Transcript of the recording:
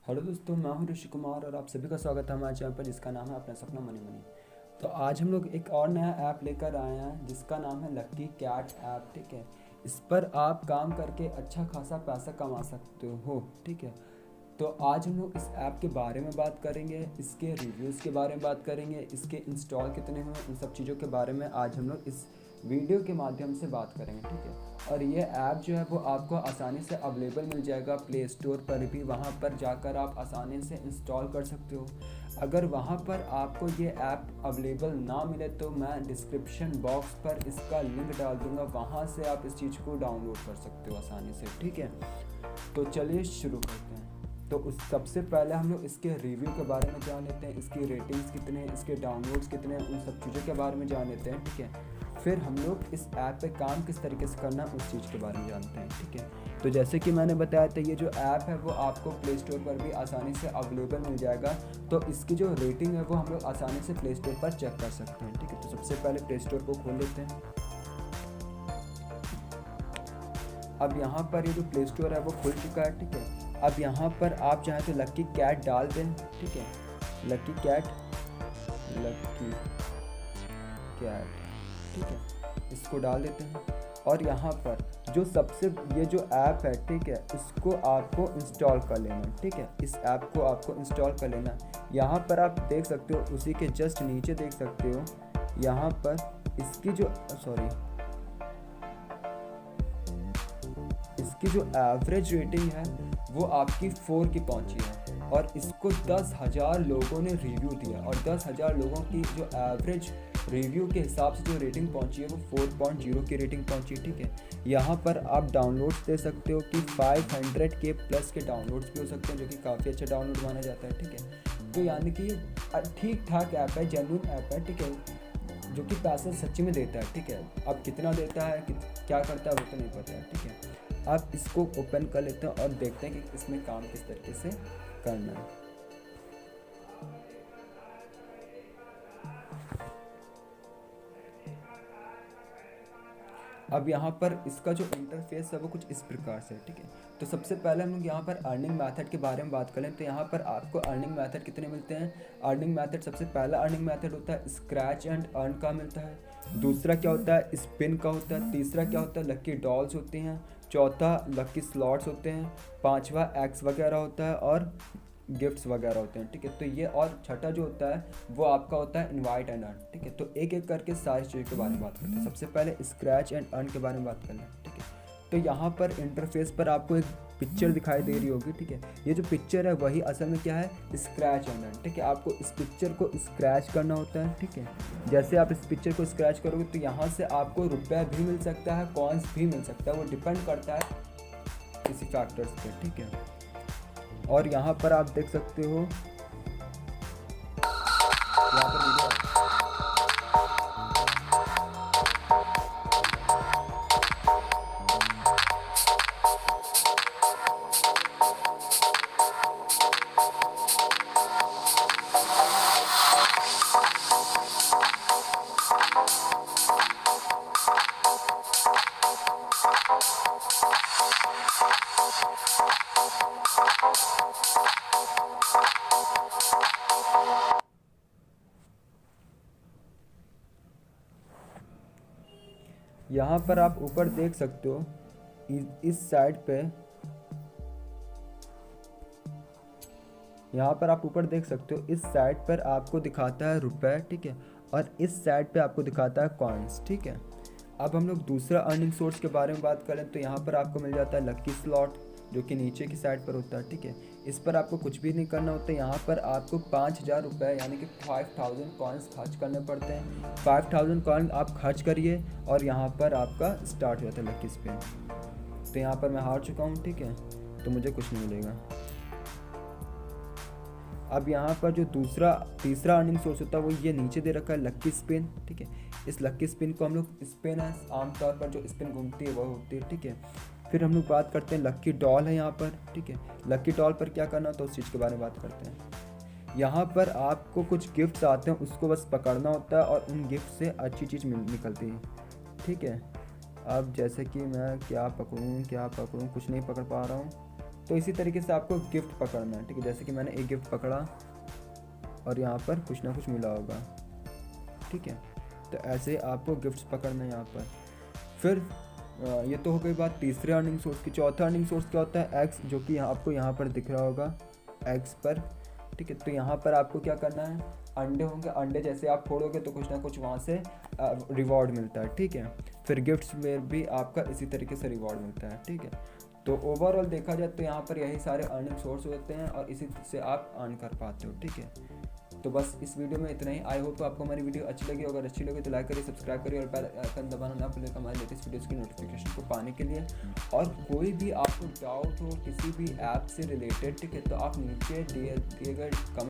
Hello दोस्तों, मैं हूं ऋषि कुमार और आप सभी का स्वागत है हमारे चैनल पर जिसका नाम है अपना सपना मनी मनी। तो आज हम लोग एक और नया ऐप लेकर आए हैं जिसका नाम है लकी कैट ऐप। ठीक है, इस पर आप काम करके अच्छा खासा पैसा कमा सकते हो। ठीक है, तो आज हम लोग इस ऐप के बारे में बात करेंगे, इसके रिव्यूज़ के बारे में बात करेंगे, इसके इंस्टॉल कितने हुए, उन सब चीज़ों के बारे में आज हम लोग इस वीडियो के माध्यम से बात करेंगे। ठीक है, और ये ऐप जो है वो आपको आसानी से अवेलेबल मिल जाएगा प्ले स्टोर पर भी, वहाँ पर जाकर आप आसानी से इंस्टॉल कर सकते हो। अगर वहाँ पर आपको ये ऐप अवेलेबल ना मिले तो मैं डिस्क्रिप्शन बॉक्स पर इसका लिंक डाल दूँगा, वहाँ से आप इस चीज़ को डाउनलोड कर सकते हो आसानी से। ठीक है, तो चलिए शुरू करते हैं। तो उस सबसे पहले हम लोग इसके रिव्यू के बारे में जान लेते हैं, इसकी रेटिंग्स कितने हैं, इसके डाउनलोड्स कितने हैं, उन सब चीज़ों के बारे में जान लेते हैं। ठीक है, फिर हम लोग इस ऐप पे काम किस तरीके से करना है उस चीज़ के बारे में जानते हैं। ठीक है, तो जैसे कि मैंने बताया था, ये जो ऐप है वो आपको प्ले स्टोर पर भी आसानी से अवेलेबल मिल जाएगा। तो इसकी जो रेटिंग है वो हम लोग आसानी से प्ले स्टोर पर चेक कर सकते हैं। ठीक है, तो सबसे पहले प्ले स्टोर को खोल लेते हैं। अब यहाँ पर ये जो प्ले स्टोर है वो खुल चुका है। ठीक है, अब यहाँ पर आप चाहें तो लक्की कैट डाल दें। ठीक है, लक्की कैट, लक्की कैट, ठीक है, इसको डाल देते हैं। और यहाँ पर जो सबसे ये जो ऐप है, ठीक है, इसको आपको इंस्टॉल कर लेना। ठीक है, इस ऐप को आपको इंस्टॉल कर लेना। यहाँ पर आप देख सकते हो, उसी के जस्ट नीचे देख सकते हो, यहाँ पर इसकी जो इसकी जो एवरेज रेटिंग है वो आपकी 4 की पहुंची है, और इसको 10,000 लोगों ने रिव्यू दिया, और 10,000 लोगों की जो एवरेज रिव्यू के हिसाब से जो रेटिंग पहुंची है वो 4.0 की रेटिंग पहुंची। ठीक है, यहाँ पर आप डाउनलोड्स दे सकते हो कि 500K प्लस के डाउनलोड्स भी हो सकते हैं, जो कि काफ़ी अच्छा डाउनलोड माना जाता है। ठीक है, तो यानी कि ठीक ठाक ऐप है, जेन्युइन ऐप है। ठीक है, जो कि पैसा सच्ची में देता है। ठीक है, अब कितना देता है, क्या करता है वो तो नहीं पता है। ठीक है, आप इसको ओपन कर लेते हैं और देखते हैं कि इसमें काम किस तरीके से करना है। अब यहाँ पर इसका जो इंटरफेस है वो कुछ इस प्रकार से है। ठीक है, तो सबसे पहले हम लोग यहाँ पर अर्निंग मेथड के बारे में बात करें तो यहाँ पर आपको अर्निंग मेथड कितने मिलते हैं। अर्निंग मेथड, सबसे पहला अर्निंग मेथड होता है स्क्रैच एंड अर्न का मिलता है। दूसरा क्या होता है, स्पिन का होता है। तीसरा क्या होता है, लक्की डॉल्स होती हैं। चौथा लक्की स्लॉट्स होते हैं। पांचवा एक्स वगैरह होता है और गिफ्ट्स वगैरह होते हैं। ठीक है, तो ये, और छठा जो होता है वो आपका होता है इनवाइट एंड अर्न। ठीक है, तो एक एक करके सारी चीज़ों के बारे में बात करते हैं। सबसे पहले स्क्रैच एंड अर्न के बारे में बात करना है। ठीक है, तो यहाँ पर इंटरफेस पर आपको एक पिक्चर दिखाई दे रही होगी। ठीक है, ये जो पिक्चर है वही असल में क्या है, स्क्रैच एंड अर्न। ठीक है, आपको इस पिक्चर को स्क्रैच करना होता है। ठीक है, जैसे आप इस पिक्चर को स्क्रैच करोगे तो यहाँ से आपको रुपये भी मिल सकता है, कॉइन्स भी मिल सकता है, वो डिपेंड करता है किसी फैक्टर्स पे। ठीक है, और यहाँ पर आप देख सकते हो, यहाँ पर वीडियो यहाँ पर आप ऊपर देख सकते हो, इस साइड पे, यहाँ पर आप ऊपर देख सकते हो, इस साइड पर आपको दिखाता है रुपए। ठीक है, और इस साइड पे आपको दिखाता है कॉइन्स। ठीक है, अब हम लोग दूसरा अर्निंग सोर्स के बारे में बात करें तो यहाँ पर आपको मिल जाता है लक्की स्लॉट, जो कि नीचे की साइड पर होता है। ठीक है, इस पर आपको कुछ भी नहीं करना होता है। यहाँ पर आपको 5,000 रुपये यानी कि 5,000 कॉइन्स खर्च करने पड़ते हैं। 5,000 कॉइन आप खर्च करिए और यहाँ पर आपका स्टार्ट हो जाता है लक्की स्पिन। तो यहाँ पर मैं हार चुका हूँ। ठीक है, तो मुझे कुछ नहीं मिलेगा। अब यहाँ पर जो तीसरा अर्निंग सोर्स होता है वो ये नीचे दे रखा है, लक्की स्पिन। ठीक है, इस लक्की स्पिन को हम लोग, स्पिन है आमतौर पर जो स्पिन घूमती है वो होती है। ठीक है, फिर हम लोग बात करते हैं लक्की डॉल है यहाँ पर। ठीक है, लक्की डॉल पर क्या करना होता है उस चीज़ के बारे में बात करते हैं। यहाँ पर आपको कुछ गिफ्ट्स आते हैं, उसको बस पकड़ना होता है और उन गिफ्ट से अच्छी चीज़ निकलती है। ठीक है, अब जैसे कि मैं क्या पकड़ूँ कुछ नहीं पकड़ पा रहा हूँ। तो इसी तरीके से आपको गिफ्ट पकड़ना है, ठीक है। जैसे कि मैंने एक गिफ्ट पकड़ा और यहाँ पर कुछ ना कुछ मिला होगा, ठीक है। तो ऐसे आपको गिफ्ट्स पकड़ना है यहाँ पर। फिर ये तो हो गई बात तीसरे अर्निंग सोर्स की। चौथा अर्निंग सोर्स क्या होता है, एक्स, जो कि आपको यहाँ पर दिख रहा होगा एक्स पर, ठीक है। तो यहाँ पर आपको क्या करना है, अंडे होंगे, अंडे जैसे आप फोड़ोगे तो कुछ ना कुछ वहाँ से रिवॉर्ड मिलता है, ठीक है। फिर गिफ्ट्स में भी आपका इसी तरीके से रिवॉर्ड मिलता है, ठीक है। तो ओवरऑल देखा जाए तो यहाँ पर यही सारे अर्निंग सोर्स होते हैं और इसी से आप अर्न कर पाते हो, ठीक है। तो बस इस वीडियो में इतना ही। आई होप तो आपको हमारी वीडियो अच्छी लगी। अगर अच्छी लगी तो लाइक करिए, सब्सक्राइब करिए और बेल आइकन दबाना ना भूलिएगा हमारे लेटेस्ट वीडियोस की नोटिफिकेशन को पाने के लिए। और कोई भी आपको डाउट हो किसी भी ऐप से रिलेटेड, ठीक है, तो आप नीचे दिए गए कमेंट